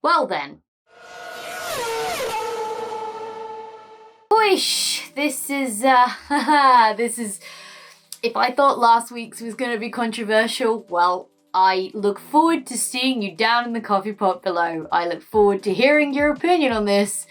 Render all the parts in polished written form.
Well then. Whoosh! This is, if I thought last week's was going to be controversial, well, I look forward to seeing you down in the coffee pot below. I look forward to hearing your opinion on this,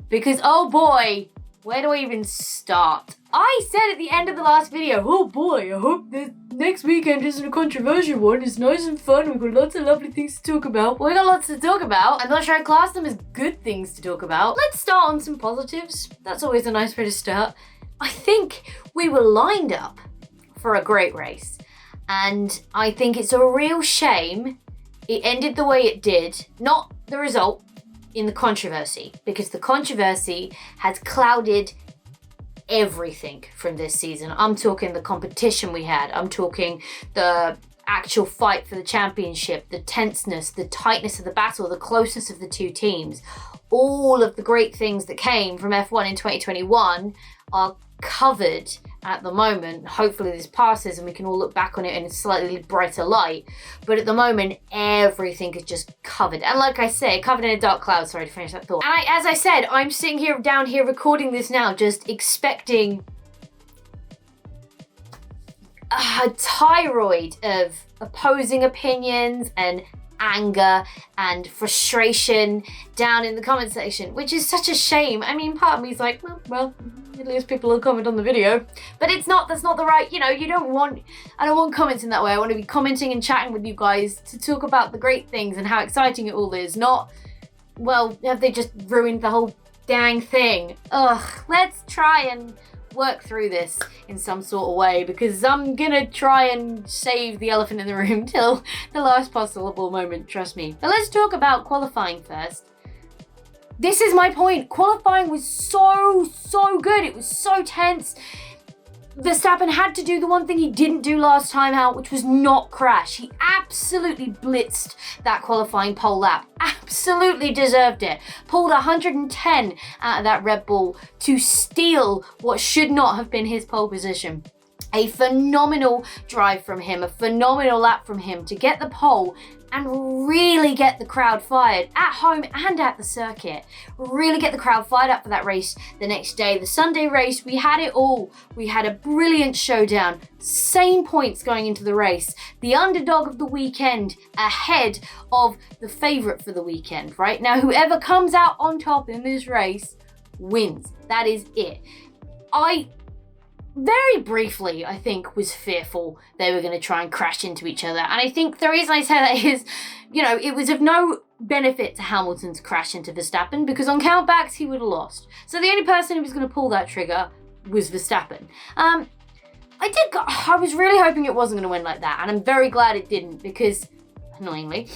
because oh boy, where do I even start? I said at the end of the last video, oh boy, I hope the next weekend isn't a controversial one. It's nice and fun. We've got lots of lovely things to talk about. Well, we got lots to talk about. I'm not sure I class them as good things to talk about. Let's start on some positives. That's always a nice way to start. I think we were lined up for a great race. And I think it's a real shame it ended the way it did. Not the result, in the controversy. Because the controversy has clouded everything from this season. I'm talking the competition we had. I'm talking the actual fight for the championship, the tenseness, the tightness of the battle, the closeness of the two teams. All of the great things that came from F1 in 2021 are covered at the moment. Hopefully this passes and we can all look back on it in a slightly brighter light. But at the moment, everything is just covered. And like I say, covered in a dark cloud. Sorry to finish that thought. And as I said, I'm sitting here down here recording this now, just expecting a tirade of opposing opinions and anger and frustration down in the comment section, which is such a shame. I mean, part of me is like, well, at least people will comment on the video, but that's not the right, I don't want comments in that way. I want to be commenting and chatting with you guys to talk about the great things and how exciting it all is, not, well, have they just ruined the whole dang thing? Ugh, let's try and work through this in some sort of way, because I'm gonna try and save the elephant in the room till the last possible moment, trust me. But let's talk about qualifying first. This is my point. Qualifying was so good. It was so tense. Verstappen had to do the one thing he didn't do last time out, which was not crash. He absolutely blitzed that qualifying pole lap. Absolutely deserved it. Pulled 110 out of that Red Bull to steal what should not have been his pole position. A phenomenal drive from him, a phenomenal lap from him to get the pole and really get the crowd fired at home and at the circuit. Really get the crowd fired up for that race the next day. The Sunday race, we had it all. We had a brilliant showdown. Same points going into the race. The underdog of the weekend ahead of the favourite for the weekend, right? Now, whoever comes out on top in this race wins. That is it. I very briefly, I think, was fearful they were going to try and crash into each other. And I think the reason I say that is, it was of no benefit to Hamilton to crash into Verstappen, because on countbacks, he would have lost. So the only person who was going to pull that trigger was Verstappen. I was really hoping it wasn't going to win like that. And I'm very glad it didn't, because, annoyingly,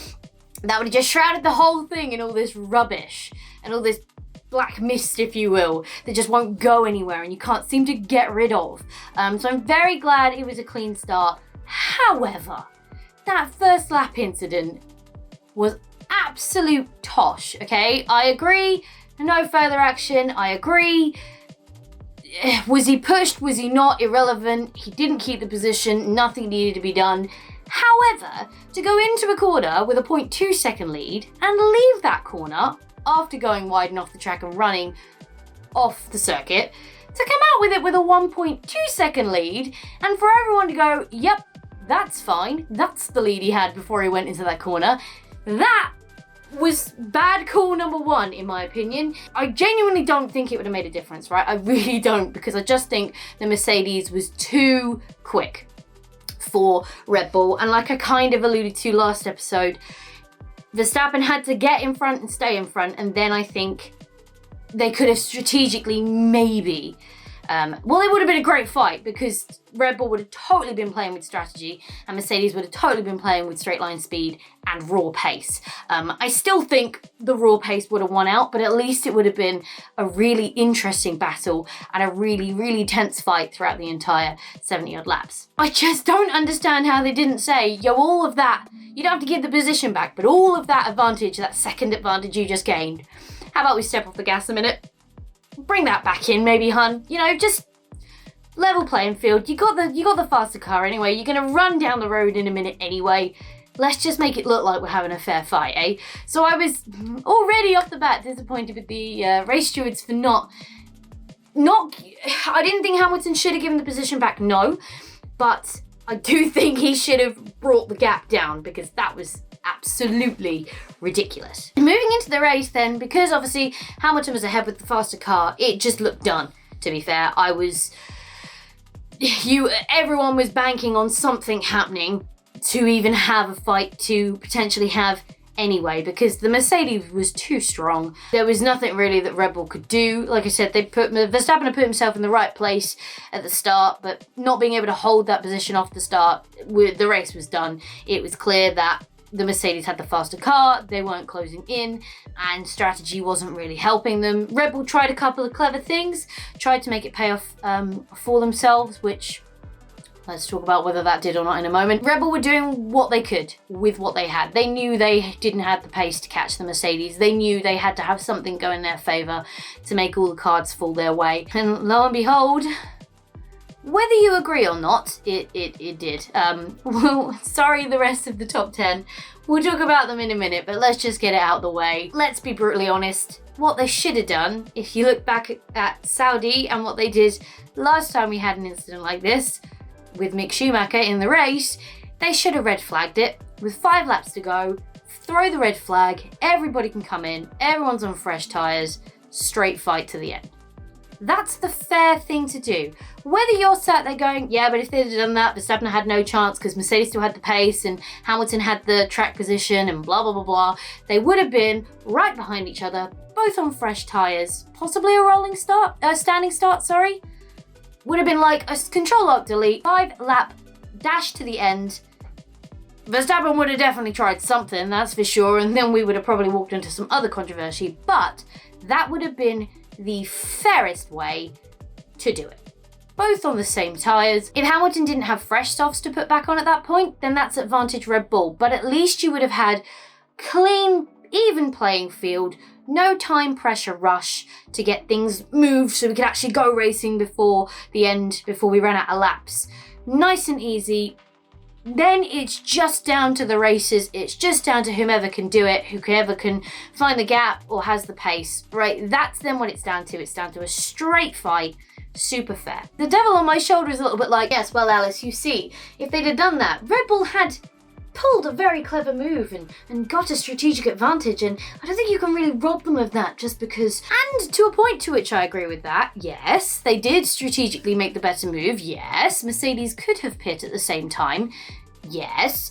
that would have just shrouded the whole thing in all this rubbish and all this black mist, if you will, that just won't go anywhere and you can't seem to get rid of. So I'm very glad it was a clean start. However, that first lap incident was absolute tosh, okay? I agree, no further action, I agree. Was he pushed? Was he not? Irrelevant. He didn't keep the position, nothing needed to be done. However, to go into a corner with a 0.2 second lead and leave that corner after going wide and off the track and running off the circuit, to come out with it with a 1.2 second lead and for everyone to go, yep, that's fine. That's the lead he had before he went into that corner. That was bad call number one, in my opinion. I genuinely don't think it would have made a difference, right? I really don't, because I just think the Mercedes was too quick for Red Bull. And like I kind of alluded to last episode, Verstappen had to get in front and stay in front, and then I think they could have strategically maybe it would have been a great fight, because Red Bull would have totally been playing with strategy and Mercedes would have totally been playing with straight line speed and raw pace. I still think the raw pace would have won out, but at least it would have been a really interesting battle and a really, really tense fight throughout the entire 70 odd laps. I just don't understand how they didn't say, yo, all of that, you don't have to give the position back, but all of that advantage, that second advantage you just gained, how about we step off the gas a minute? Bring that back in, maybe, hun. Just level playing field. You got the faster car anyway. You're gonna run down the road in a minute anyway. Let's just make it look like we're having a fair fight, eh? So I was already off the bat disappointed with the race stewards for not. I didn't think Hamilton should have given the position back, no, but I do think he should have brought the gap down because that was absolutely ridiculous. Moving into the race then, because obviously Hamilton was ahead with the faster car, it just looked done, to be fair. Everyone was banking on something happening to even have a fight to potentially have anyway, because the Mercedes was too strong. There was nothing really that Red Bull could do. Like I said, Verstappen had put himself in the right place at the start, but not being able to hold that position off the start, the race was done. It was clear that the Mercedes had the faster car, they weren't closing in, and strategy wasn't really helping them. Red Bull tried a couple of clever things, tried to make it pay off for themselves, which let's talk about whether that did or not in a moment. Red Bull were doing what they could with what they had. They knew they didn't have the pace to catch the Mercedes. They knew they had to have something go in their favour to make all the cards fall their way. And lo and behold, whether you agree or not, it did. Well, sorry the rest of the top 10. We'll talk about them in a minute, but let's just get it out of the way. Let's be brutally honest. What they should have done, if you look back at Saudi and what they did last time we had an incident like this, with Mick Schumacher in the race, they should have red flagged it with 5 laps to go, throw the red flag, everybody can come in, everyone's on fresh tyres, straight fight to the end. That's the fair thing to do. Whether you're sat there going, yeah, but if they'd have done that, Verstappen had no chance because Mercedes still had the pace and Hamilton had the track position and blah, blah, blah, blah. They would have been right behind each other, both on fresh tyres, possibly a standing start, sorry. Would have been like a Control-Alt-Delete, 5-lap dash to the end. Verstappen would have definitely tried something, that's for sure, and then we would have probably walked into some other controversy, but that would have been the fairest way to do it. Both on the same tyres. If Hamilton didn't have fresh softs to put back on at that point, then that's advantage Red Bull, but at least you would have had clean, even playing field, no time pressure rush to get things moved so we could actually go racing before the end, before we ran out of laps. Nice and easy. Then it's just down to the racers. It's just down to whomever can do it, whoever can find the gap or has the pace, right? That's then what it's down to. It's down to a straight fight, super fair. The devil on my shoulder is a little bit like, yes, well, Alice, you see, if they'd have done that, Red Bull had pulled a very clever move and got a strategic advantage, and I don't think you can really rob them of that just because, and to a point to which I agree with that, yes, they did strategically make the better move, yes, Mercedes could have pit at the same time, yes,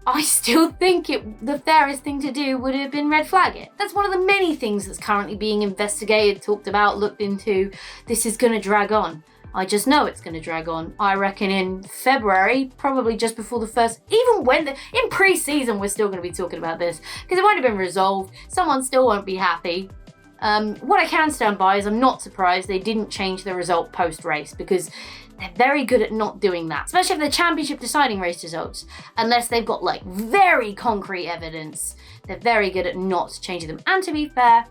I still think the fairest thing to do would have been red flag it. That's one of the many things that's currently being investigated, talked about, looked into. This is going to drag on. I just know it's going to drag on. I reckon in February, probably just before the first, even when in pre-season, we're still going to be talking about this because it won't have been resolved. Someone still won't be happy. What I can stand by is I'm not surprised they didn't change the result post-race because they're very good at not doing that, especially if they're championship deciding race results. Unless they've got like very concrete evidence, they're very good at not changing them. And to be fair,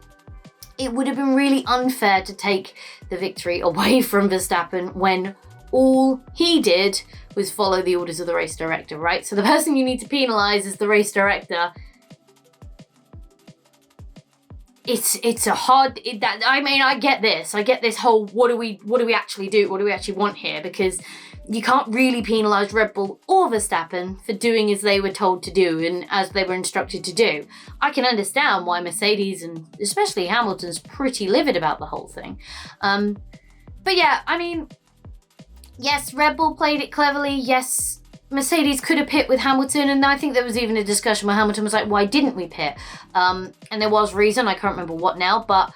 it would have been really unfair to take the victory away from Verstappen when all he did was follow the orders of the race director, right? So the person you need to penalise is the race director. It's a hard, I get this. I get this whole, what do we actually do? What do we actually want here? Because you can't really penalise Red Bull or Verstappen for doing as they were told to do and as they were instructed to do. I can understand why Mercedes and especially Hamilton's pretty livid about the whole thing. But yeah, I mean, yes, Red Bull played it cleverly. Yes, Mercedes could have pit with Hamilton, and I think there was even a discussion where Hamilton was like, why didn't we pit? And there was reason, I can't remember what now, but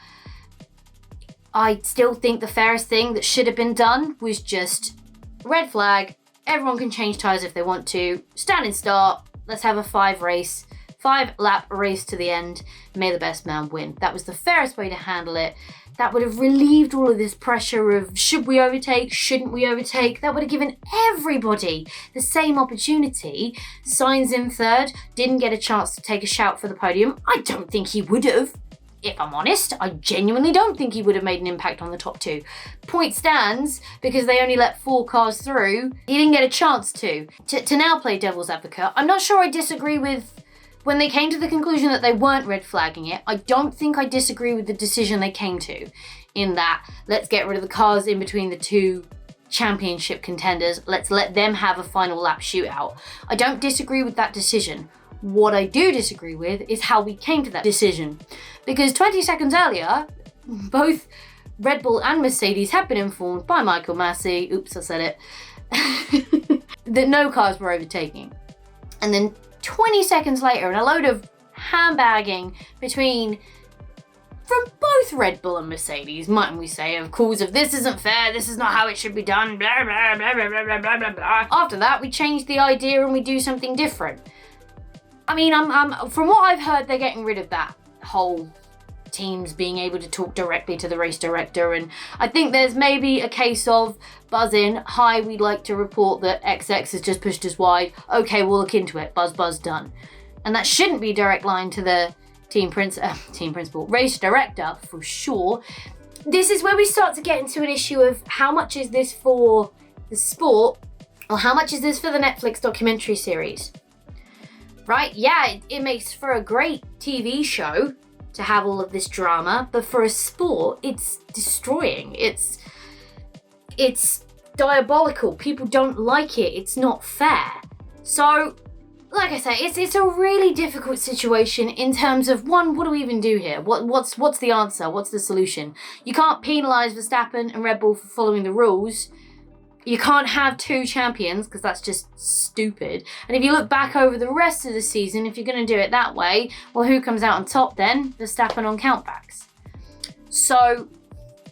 I still think the fairest thing that should have been done was just red flag, everyone can change tyres if they want to, standing start, let's have a 5-lap race to the end, may the best man win. That was the fairest way to handle it. That would have relieved all of this pressure of should we overtake, shouldn't we overtake. That would have given everybody the same opportunity. Sainz in third, didn't get a chance to take a shout for the podium. I don't think he would have. if I'm honest, I genuinely don't think he would have made an impact on the top two. Point stands, because they only let 4 cars through, he didn't get a chance to. To now play devil's advocate, I'm not sure I disagree with when they came to the conclusion that they weren't red flagging it. I don't think I disagree with the decision they came to, in that let's get rid of the cars in between the 2 championship contenders. Let's let them have a final lap shootout. I don't disagree with that decision. What I do disagree with is how we came to that decision. Because 20 seconds earlier, both Red Bull and Mercedes had been informed by Michael Massey, oops, I said it, that no cars were overtaking. And then 20 seconds later, and a load of handbagging from both Red Bull and Mercedes, mightn't we say, of course, of this isn't fair, this is not how it should be done, blah, blah, blah, blah, blah, blah, blah, blah. After that, we change the idea and we do something different. I mean, I'm from what I've heard, they're getting rid of that whole teams being able to talk directly to the race director, and I think there's maybe a case of buzz in, hi, we'd like to report that XX has just pushed us wide, okay, we'll look into it, buzz, done. And that shouldn't be a direct line to the team principal, race director, for sure. This is where we start to get into an issue of how much is this for the sport, or how much is this for the Netflix documentary series? Right, yeah, it makes for a great TV show to have all of this drama, but for a sport, it's destroying. It's diabolical. People don't like it. It's not fair. So, like I say, it's a really difficult situation in terms of, one, what do we even do here? What's the answer? What's the solution? You can't penalise Verstappen and Red Bull for following the rules. You can't have 2 champions, because that's just stupid. And if you look back over the rest of the season, if you're going to do it that way, well, who comes out on top then? Verstappen on countbacks. So,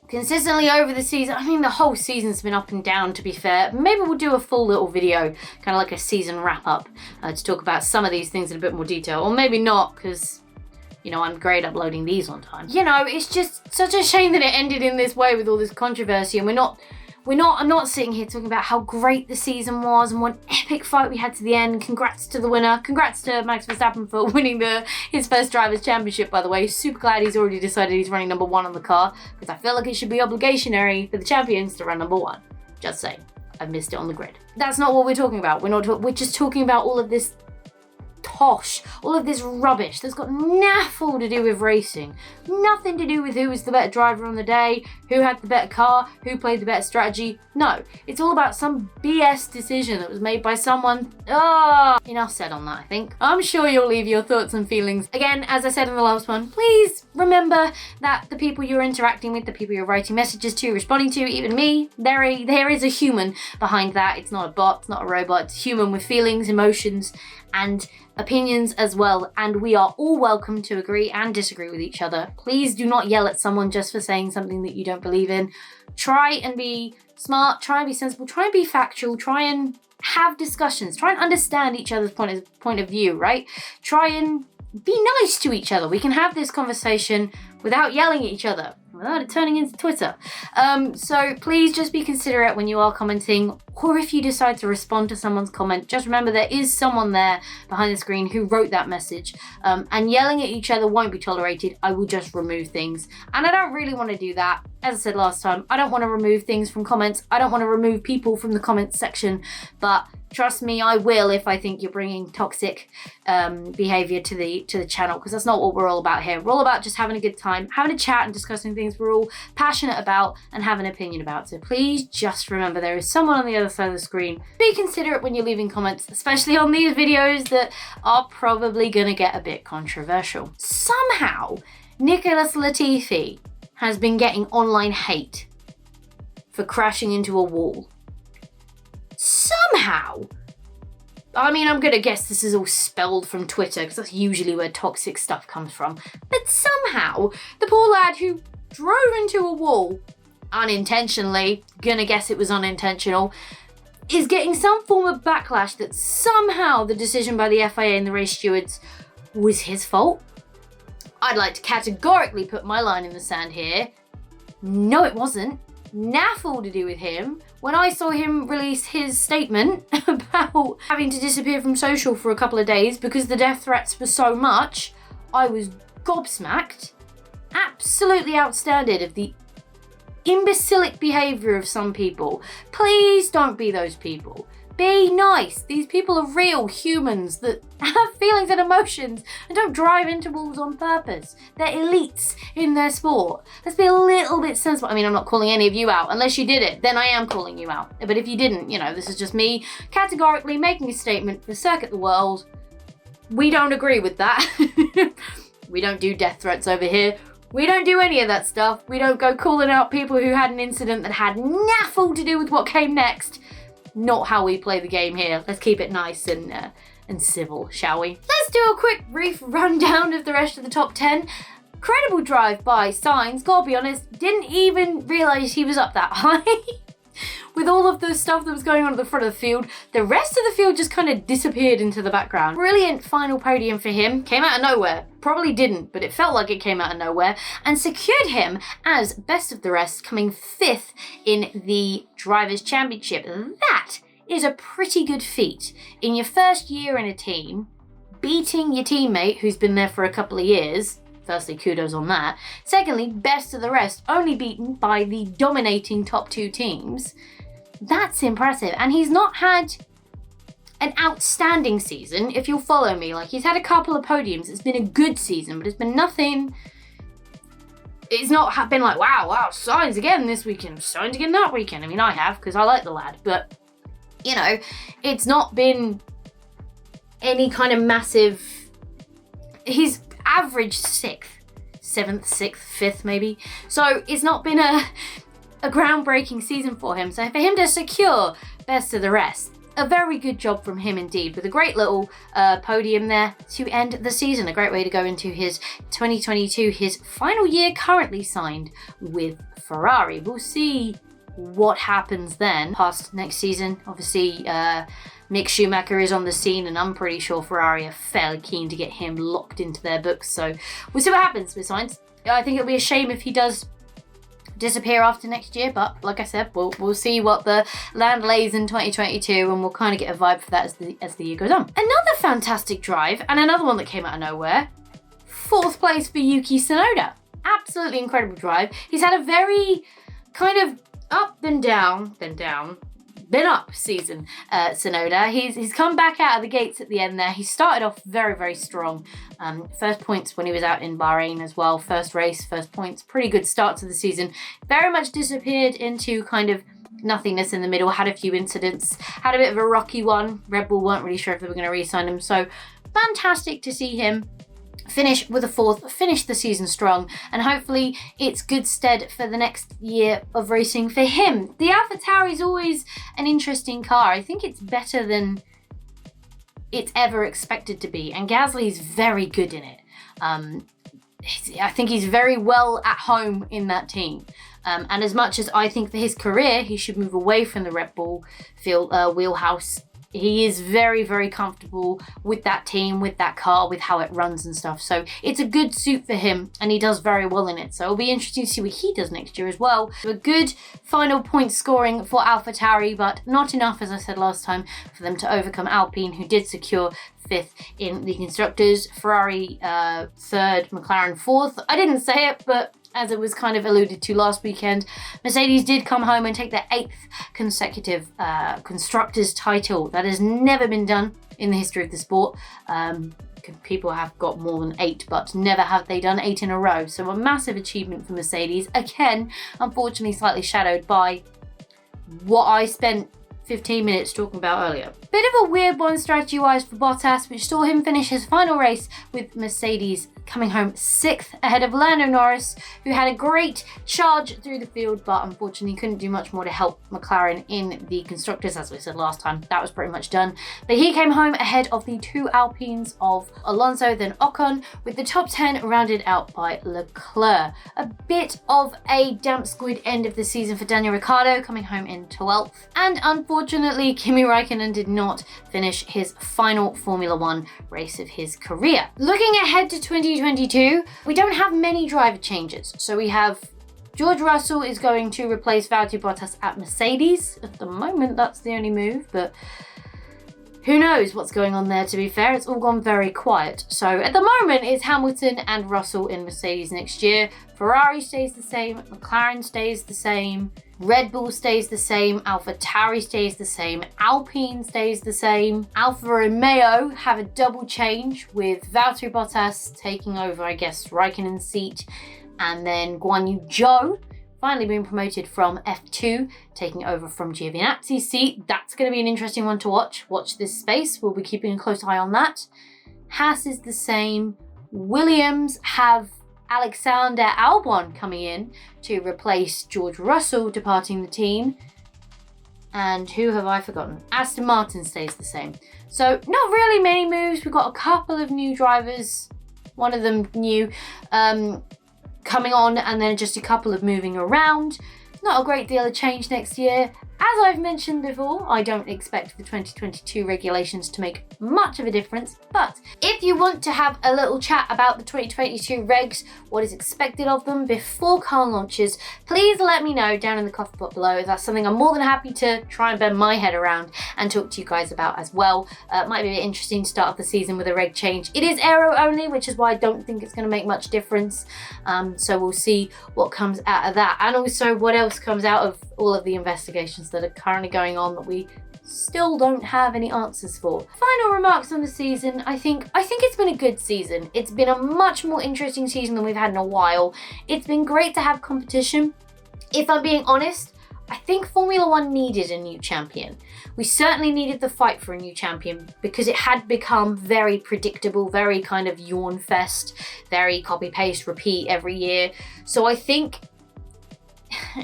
consistently over the season, I mean, the whole season's been up and down, to be fair. Maybe we'll do a full little video, kind of like a season wrap-up, to talk about some of these things in a bit more detail. Or maybe not, because, you know, I'm great uploading these on time. You know, it's just such a shame that it ended in this way with all this controversy, and I'm not sitting here talking about how great the season was and what epic fight we had to the end. Congrats to the winner. Congrats to Max Verstappen for winning his first Drivers' Championship, by the way. Super glad he's already decided he's running number 1 on the car, because I feel like it should be obligationary for the champions to run number 1. Just saying. I've missed it on the grid. That's not what we're talking about. We're just talking about all of this tosh, all of this rubbish that's got naffle to do with racing. Nothing to do with who was the better driver on the day, who had the better car, who played the better strategy. No, it's all about some BS decision that was made by someone. Enough said on that, I think. I'm sure you'll leave your thoughts and feelings. Again, as I said in the last one, please remember that the people you're interacting with, the people you're writing messages to, responding to, even me, there is a human behind that. It's not a bot, it's not a robot, it's a human with feelings, emotions, and opinions as well, and we are all welcome to agree and disagree with each other. Please do not yell at someone just for saying something that you don't believe in. Try and be smart, try and be sensible, try and be factual, try and have discussions, try and understand each other's point of view, right? Try and be nice to each other. We can have this conversation without yelling at each other, without it turning into Twitter. So please just be considerate when you are commenting, or if you decide to respond to someone's comment, just remember there is someone there behind the screen who wrote that message, and yelling at each other won't be tolerated. I will just remove things, and I don't really want to do that. As I said last time, I don't want to remove things from comments. I don't want to remove people from the comments section, but trust me, I will if I think you're bringing toxic behavior to the channel, because that's not what we're all about here. We're all about just having a good time, having a chat and discussing things we're all passionate about and have an opinion about. So please just remember there is someone on the other side of the screen. Be considerate when you're leaving comments, especially on these videos that are probably going to get a bit controversial. Somehow, Nicholas Latifi has been getting online hate for crashing into a wall. Somehow. I mean, I'm going to guess this is all spelled from Twitter, because that's usually where toxic stuff comes from. But somehow, the poor lad who drove into a wall unintentionally, gonna guess it was unintentional, is getting some form of backlash that somehow the decision by the FIA and the race stewards was his fault. I'd like to categorically put my line in the sand here. No, it wasn't. Naffle to do with him. When I saw him release his statement about having to disappear from social for a couple of days because the death threats were so much, I was gobsmacked. absolutely outstanding of the imbecilic behavior of some people. Please don't be those people. Be nice. These people are real humans that have feelings and emotions and don't drive into walls on purpose. They're elites in their sport. Let's be a little bit sensible. I mean, I'm not calling any of you out. Unless you did it, then I am calling you out. But if you didn't, this is just me categorically making a statement for Circuit the World. We don't agree with that. We don't do death threats over here. We don't do any of that stuff. We don't go calling out people who had an incident that had naffle to do with what came next. Not how we play the game here. Let's keep it nice and civil, shall we? Let's do a quick brief rundown of the rest of the top 10. Credible drive by Sainz, gotta be honest, didn't even realise he was up that high. With all of the stuff that was going on at the front of the field, the rest of the field just kind of disappeared into the background. Brilliant final podium for him. Came out of nowhere. Probably didn't, but it felt like it came out of nowhere. And secured him as best of the rest, coming 5th in the Drivers' Championship. That is a pretty good feat. In your first year in a team, beating your teammate who's been there for a couple of years. Firstly, kudos on that. Secondly, best of the rest, only beaten by the dominating top 2 teams. That's impressive. And he's not had an outstanding season, if you'll follow me. Like, he's had a couple of podiums. It's been a good season, but it's been nothing. It's not been like, wow, Sainz again this weekend, Sainz again that weekend. I mean, I have, because I like the lad. But, it's not been any kind of massive. He's averaged 6th, 7th, 6th, 5th maybe. So it's not been a groundbreaking season for him. So for him to secure best of the rest, a very good job from him indeed, with a great little podium there to end the season. A great way to go into his 2022, his final year currently signed with Ferrari. We'll see what happens then past next season. Obviously, Mick Schumacher is on the scene, and I'm pretty sure Ferrari are fairly keen to get him locked into their books. So we'll see what happens with Sainz. I think it'll be a shame if he does disappear after next year, but like I said, we'll see what the land lays in 2022, and we'll kind of get a vibe for that as the year goes on. Another fantastic drive, and another one that came out of nowhere. 4th place for Yuki Sonoda. Absolutely incredible drive. He's had a very kind of up then down, then up season, Sonoda. He's come back out of the gates at the end there. He started off very, very strong. First points when he was out in Bahrain as well. First race, first points. Pretty good start to the season. Very much disappeared into kind of nothingness in the middle. Had a few incidents. Had a bit of a rocky one. Red Bull weren't really sure if they were going to re-sign him. So fantastic to see him finish with a 4th, finish the season strong, and hopefully it's good stead for the next year of racing for him. The AlphaTauri is always an interesting car. I think it's better than it's ever expected to be, and Gasly's very good in it. I think he's very well at home in that team. And as much as I think for his career he should move away from the Red Bull wheelhouse, he is very, very comfortable with that team, with that car, with how it runs and stuff. So it's a good suit for him, and he does very well in it. So it'll be interesting to see what he does next year as well. So a good final point scoring for AlphaTauri, but not enough, as I said last time, for them to overcome Alpine, who did secure 5th in the Constructors. Ferrari 3rd, McLaren 4th. I didn't say it, but as it was kind of alluded to last weekend, Mercedes did come home and take their 8th consecutive Constructors title. That has never been done in the history of the sport. People have got more than 8, but never have they done 8 in a row. So a massive achievement for Mercedes. Again, unfortunately slightly shadowed by what I spent 15 minutes talking about earlier. Bit of a weird one strategy-wise for Bottas, which saw him finish his final race with Mercedes coming home 6th ahead of Lando Norris, who had a great charge through the field, but unfortunately couldn't do much more to help McLaren in the Constructors. As we said last time, that was pretty much done. But he came home ahead of the 2 Alpines of Alonso, then Ocon, with the top 10 rounded out by Leclerc. A bit of a damp squid end of the season for Daniel Ricciardo, coming home in 12th. And unfortunately, Kimi Räikkönen did not finish his final Formula One race of his career. Looking ahead to 2022, we don't have many driver changes. So we have George Russell is going to replace Valtteri Bottas at Mercedes. At the moment, that's the only move, but who knows what's going on there, to be fair. It's all gone very quiet. So at the moment, it's Hamilton and Russell in Mercedes next year. Ferrari stays the same. McLaren stays the same. Red Bull stays the same. AlphaTauri stays the same. Alpine stays the same. Alfa Romeo have a double change with Valtteri Bottas taking over, I guess, Raikkonen's seat. And then Guan Yu Zhou finally being promoted from F2, taking over from Giovinazzi's seat. That's going to be an interesting one to watch. Watch this space. We'll be keeping a close eye on that. Haas is the same. Williams have Alexander Albon coming in to replace George Russell departing the team. And who have I forgotten? Aston Martin stays the same. So not really many moves. We've got a couple of new drivers. One of them new. Coming on, and then just a couple of moving around. Not a great deal of change next year. As I've mentioned before, I don't expect the 2022 regulations to make much of a difference, but if you want to have a little chat about the 2022 regs, what is expected of them before car launches, please let me know down in the comment box below. That's something I'm more than happy to try and bend my head around and talk to you guys about as well. It might be a bit interesting to start off the season with a reg change. It is aero only, which is why I don't think it's going to make much difference. So we'll see what comes out of that, and also what else comes out of all of the investigations that are currently going on that we still don't have any answers for. Final remarks on the season. I think it's been a good season. It's been a much more interesting season than we've had in a while. It's been great to have competition. If I'm being honest, I think Formula One needed a new champion. We certainly needed the fight for a new champion because it had become very predictable, very kind of yawn fest, very copy paste repeat every year. So I think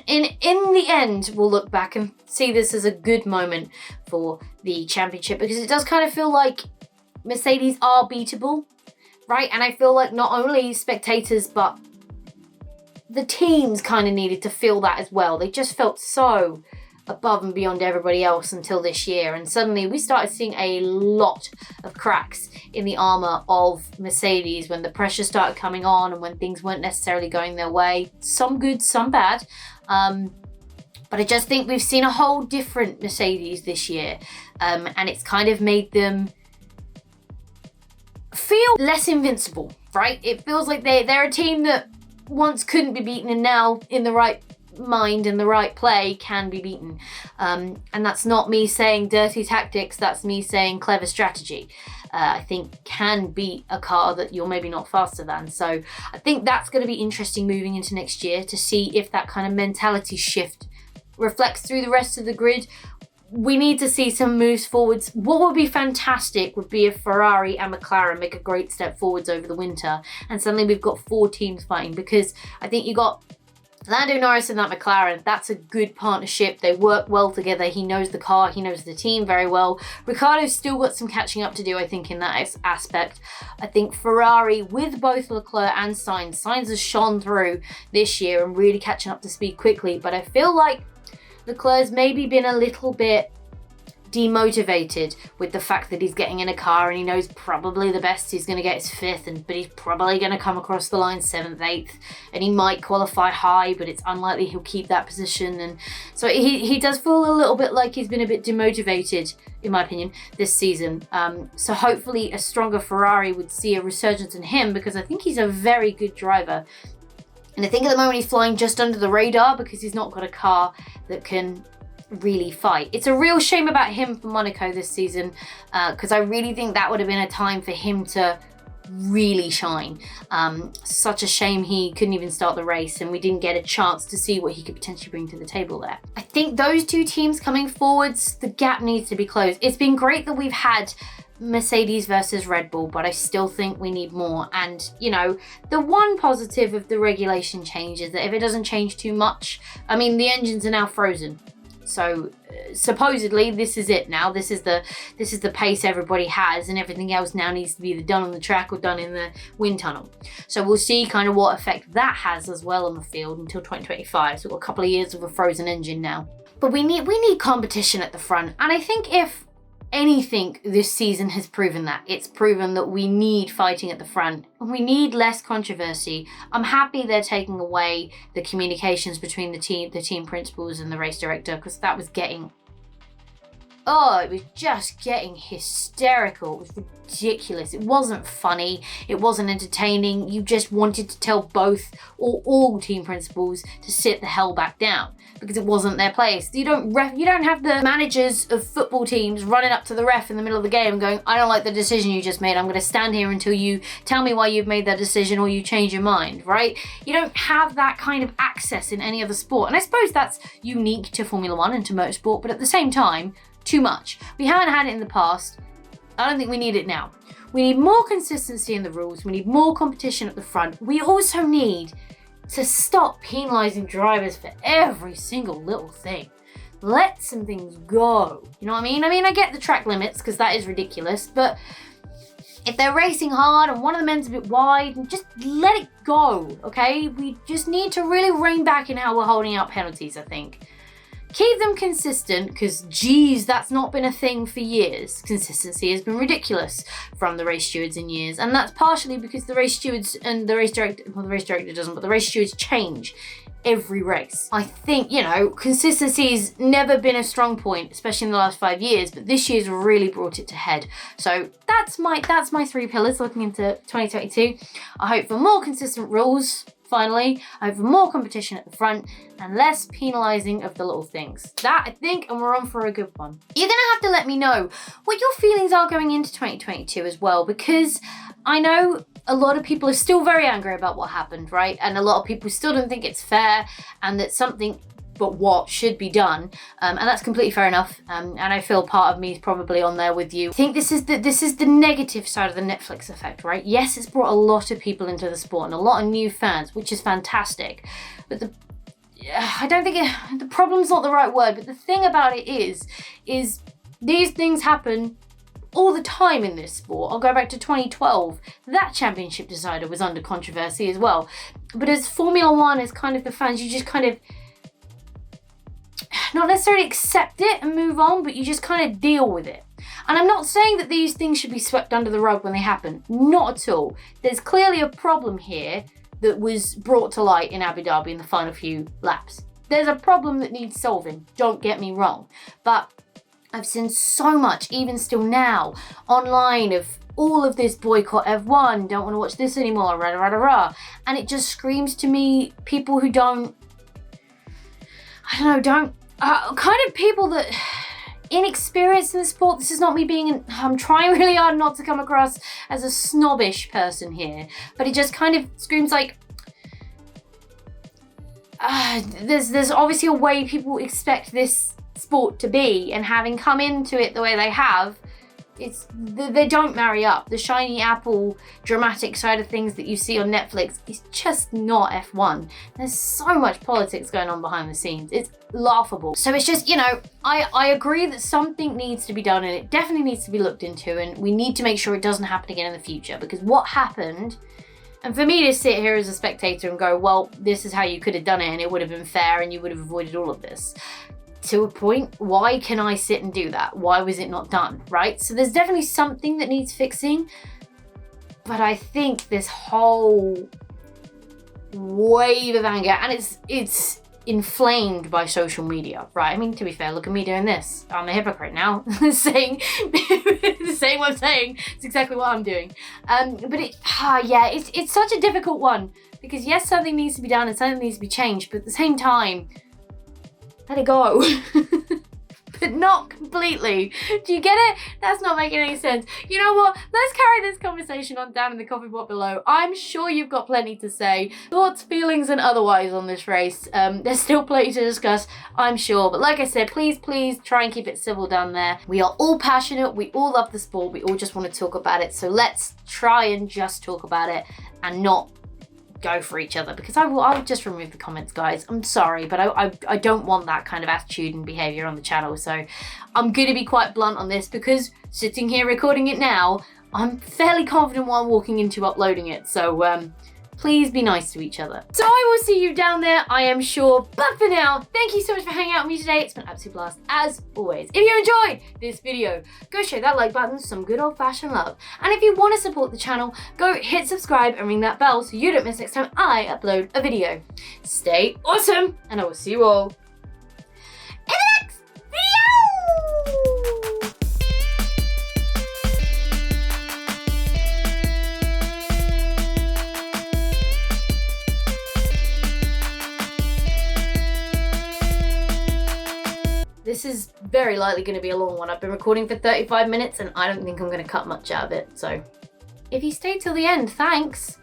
in the end, we'll look back and see this as a good moment for the championship, because it does kind of feel like Mercedes are beatable, right? And I feel like not only spectators, but the teams kind of needed to feel that as well. They just felt so above and beyond everybody else until this year, and suddenly we started seeing a lot of cracks in the armor of Mercedes when the pressure started coming on and when things weren't necessarily going their way. Some good, some bad, but I just think we've seen a whole different Mercedes this year, and it's kind of made them feel less invincible, right? It feels like they're a team that once couldn't be beaten and now in the right mind and the right play can be beaten, and that's not me saying dirty tactics, that's me saying clever strategy. I think can beat a car that you're maybe not faster than. So I think that's going to be interesting moving into next year to see if that kind of mentality shift reflects through the rest of the grid. We need to see some moves forwards. What would be fantastic would be if Ferrari and McLaren make a great step forwards over the winter and suddenly we've got 4 teams fighting, because I think you got Lando Norris and that McLaren. That's a good partnership. They work well together. He knows the car, he knows the team very well. Ricciardo's still got some catching up to do, I think, in that aspect. I think Ferrari, with both Leclerc and Sainz has shone through this year and really catching up to speed quickly, but I feel like Leclerc's maybe been a little bit demotivated with the fact that he's getting in a car and he knows probably the best he's going to get is 5th, but he's probably going to come across the line 7th, 8th, and he might qualify high, but it's unlikely he'll keep that position. And so he does feel a little bit like he's been a bit demotivated, in my opinion, this season. So hopefully a stronger Ferrari would see a resurgence in him, because I think he's a very good driver. And I think at the moment he's flying just under the radar because he's not got a car that can really fight. It's a real shame about him for Monaco this season, because I really think that would have been a time for him to really shine. Such a shame he couldn't even start the race and we didn't get a chance to see what he could potentially bring to the table there. I think those two teams coming forwards, the gap needs to be closed. It's been great that we've had Mercedes versus Red Bull, but I still think we need more. And you know, the one positive of the regulation change is that if it doesn't change too much, I mean, the engines are now frozen. So supposedly this is it now. This is the pace everybody has, and everything else now needs to be either done on the track or done in the wind tunnel. So we'll see kind of what effect that has as well on the field until 2025. So we've got a couple of years of a frozen engine now. But we need competition at the front, and I think if anything this season has proven that. It's proven that we need fighting at the front and we need less controversy. I'm happy they're taking away the communications between the team principals and the race director, because that was getting oh, it was just getting hysterical. It was ridiculous. It wasn't funny. It wasn't entertaining. You just wanted to tell both or all team principals to sit the hell back down because it wasn't their place. You don't have the managers of football teams running up to the ref in the middle of the game and going, I don't like the decision you just made. I'm going to stand here until you tell me why you've made that decision or you change your mind, right? You don't have that kind of access in any other sport. And I suppose that's unique to Formula One and to motorsport, but at the same time, too much. We haven't had it in the past. I don't think we need it now. We need more consistency in the rules. We need more competition at the front. We also need to stop penalising drivers for every single little thing. Let some things go. You know what I mean? I get the track limits because that is ridiculous, but if they're racing hard and one of the men's a bit wide, just let it go, okay? We just need to really rein back in how we're holding out penalties, I think. Keep them consistent because, geez, that's not been a thing for years. Consistency has been ridiculous from the race stewards in years. And that's partially because the race stewards and the race director, well, the race director doesn't, but the race stewards change every race. I think, consistency's never been a strong point, especially in the last 5 years, but this year's really brought it to head. So that's my 3 pillars looking into 2022. I hope for more consistent rules. Finally, I hope for more competition at the front and less penalising of the little things. That, I think, and we're on for a good one. You're going to have to let me know what your feelings are going into 2022 as well, because I know a lot of people are still very angry about what happened, right? And a lot of people still don't think it's fair and that something but what should be done, and that's completely fair enough. And I feel part of me is probably on there with you. I think this is the negative side of the Netflix effect, right? Yes, it's brought a lot of people into the sport and a lot of new fans, which is fantastic. But I don't think the problem's not the right word. But the thing about it is these things happen all the time in this sport. I'll go back to 2012. That championship decider was under controversy as well. But as Formula One, as kind of the fans, you just kind of not necessarily accept it and move on, but you just kind of deal with it. And I'm not saying that these things should be swept under the rug when they happen. Not at all. There's clearly a problem here that was brought to light in Abu Dhabi in the final few laps. There's a problem that needs solving, don't get me wrong. But I've seen so much, even still now, online of all of this boycott F1, don't want to watch this anymore, rah, rah, rah, rah. And it just screams to me people who kind of people that inexperienced in the sport. This is not me I'm trying really hard not to come across as a snobbish person here, but it just kind of screams like, there's obviously a way people expect this sport to be, and having come into it the way they have, they don't marry up. The shiny apple dramatic side of things that you see on Netflix is just not F1. There's so much politics going on behind the scenes. It's laughable. So it's just, I agree that something needs to be done and it definitely needs to be looked into, and we need to make sure it doesn't happen again in the future, because what happened, and for me to sit here as a spectator and go, well, this is how you could have done it and it would have been fair and you would have avoided all of this. To a point, why can I sit and do that? Why was it not done, right? So there's definitely something that needs fixing, but I think this whole wave of anger, and it's inflamed by social media, right? I mean, to be fair, look at me doing this. I'm a hypocrite now, saying what I'm saying. It's exactly what I'm doing. But it's such a difficult one, because yes, something needs to be done and something needs to be changed, but at the same time, let it go. But not completely. Do you get it? That's not making any sense. You know what? Let's carry this conversation on down in the coffee pot below. I'm sure you've got plenty to say. Thoughts, feelings, and otherwise on this race. There's still plenty to discuss, I'm sure. But like I said, please try and keep it civil down there. We are all passionate. We all love the sport. We all just want to talk about it. So let's try and just talk about it and not go for each other, because I will just remove the comments, guys. I'm sorry, but I don't want that kind of attitude and behavior on the channel. So I'm going to be quite blunt on this, because sitting here recording it now, I'm fairly confident while I'm walking into uploading it. So please be nice to each other. So I will see you down there, I am sure. But for now, thank you so much for hanging out with me today. It's been an absolute blast, as always. If you enjoyed this video, go show that like button some good old-fashioned love. And if you want to support the channel, go hit subscribe and ring that bell so you don't miss next time I upload a video. Stay awesome, and I will see you all in the next video! this is very likely going to be a long one. I've been recording for 35 minutes and I don't think I'm going to cut much out of it. So if you stayed till the end, thanks.